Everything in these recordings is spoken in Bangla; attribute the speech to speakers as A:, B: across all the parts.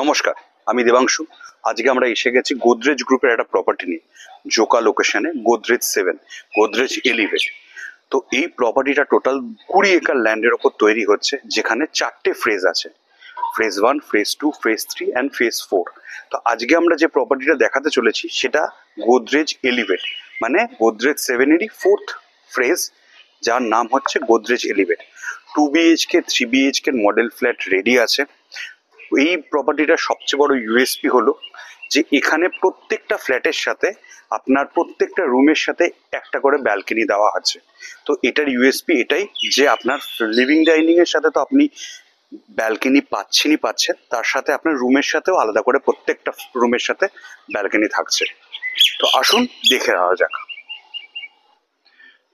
A: নমস্কার, আমি দেবাংশু। আজকে আমরা এসে গেছি গোদরেজ গ্রুপের একটা প্রপার্টি নিয়ে, জোকা লোকেশনে, গোদরেজ 7, গোদরেজ এলিভেট। তো এই প্রপার্টিটা টোটাল 20 একর ল্যান্ডের ওপর তৈরি হচ্ছে, যেখানে 4টে ফেজ আছে, phase 1, phase 2, phase 3 and phase 4। তো আজকে আমরা যে প্রপার্টিটা দেখাতে চলেছি সেটা গোদরেজ এলিভেট, মানে গোদরেজ 7-এরই 4th ফেজ, যার নাম হচ্ছে Godrej elevate. 2 BHK 3 BHK model flat ready আছে। এই প্রপার্টিটার সবচেয়ে বড় ইউএসপি হলো যে এখানে প্রত্যেকটা ফ্ল্যাটের সাথে আপনার প্রত্যেকটা রুমের সাথে একটা করে ব্যালকনি দেওয়া আছে। তো এটার ইউএসপি এটাই যে আপনার লিভিং ডাইনিং এর সাথে তো আপনি ব্যালকনি পাচ্ছেন, তার সাথে আপনার রুমের সাথেও আলাদা করে প্রত্যেকটা রুমের সাথে ব্যালকনি থাকছে। তো আসুন দেখে নেওয়া যাক।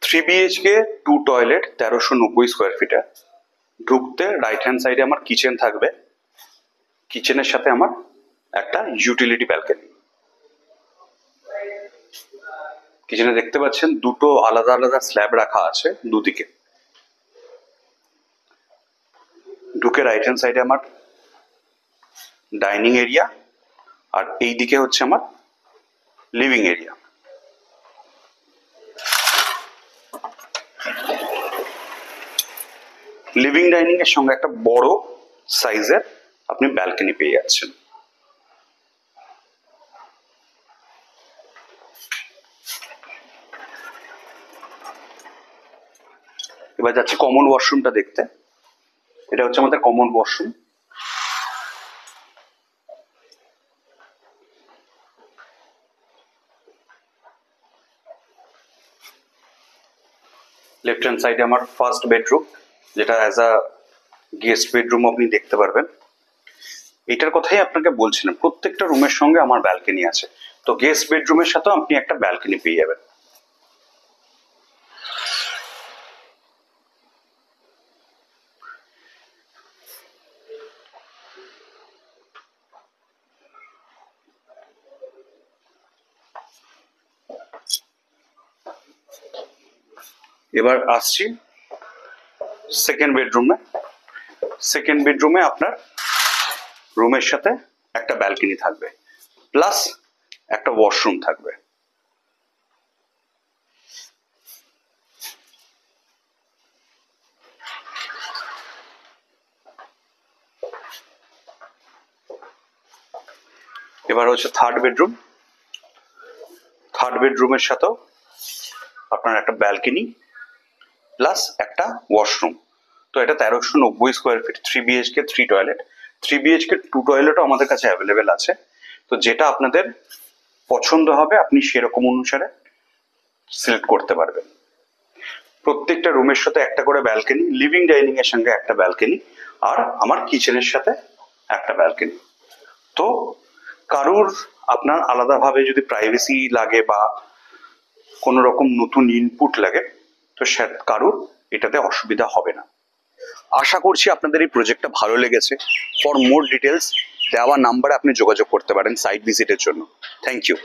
A: 3 বিএইচকে 2 টয়লেট, 1390 স্কোয়ার ফিটার। ঢুকতে রাইট হ্যান্ড সাইডে আমার কিচেন থাকবে, কিচেনের সাথে আমার একটা ইউটিলিটি ব্যালকনি। কিচেনে দেখতে পাচ্ছেন দুটো আলাদা আলাদা স্ল্যাব রাখা আছে দুদিকে। ঢুকে রাইট হ্যান্ড সাইডে আমার ডাইনিং এরিয়া, আর এই দিকে হচ্ছে আমার লিভিং এরিয়া। লিভিং ডাইনিং এর সঙ্গে একটা বড় সাইজের আপনি ব্যালকনি পেয়ে যাচ্ছেন। এবার যাচ্ছি কমন ওয়াশরুমটা দেখতে। এটা হচ্ছে আমাদের কমন ওয়াশরুম। লেফট হ্যান্ড সাইডে আমার ফার্স্ট বেডরুম, যেটা অ্যাজ আ গেস্ট বেডরুম আপনি দেখতে পারবেন। এটার কথাই আপনাকে বলছিলাম, প্রত্যেকটা রুমের সঙ্গে আমার ব্যালকনি আছে। তো গেস্ট বেডরুমের সাথেও আপনি একটা ব্যালকনি পেয়ে যাবেন। এবার আসছি সেকেন্ড বেডরুমে। সেকেন্ড বেডরুমে আপনার রুমের সাথে একটা ব্যালকনি থাকবে, প্লাস একটা ওয়াশরুম থাকবে। এবার হচ্ছে থার্ড বেডরুম। থার্ড বেডরুমের সাথেও আপনার একটা ব্যালকনি প্লাস একটা ওয়াশরুম। তো এটা 1390 square feet, 3 BHK 3 toilet. 3 BHK 2 টয়লেটও আমাদের কাছে অ্যাভেলেবেল আছে। তো যেটা আপনাদের পছন্দ হবে আপনি সেরকম অনুসারে সিলেক্ট করতে পারবেন। প্রত্যেকটা রুমের সাথে একটা করে ব্যালকনি, লিভিং ডাইনিং এর সঙ্গে একটা ব্যালকনি, আর আমার কিচেনের সাথে একটা ব্যালকনি। তো কারুর আপনার আলাদাভাবে যদি প্রাইভেসি লাগে বা কোনো রকম নতুন ইনপুট লাগে, তো কারুর এটাতে অসুবিধা হবে না। আশা করছি আপনাদের এই প্রজেক্টটা ভালো লেগেছে। ফর মোর ডিটেলস দেওয়া নাম্বারে আপনি যোগাযোগ করতে পারেন সাইট ভিজিটের জন্য। Thank you.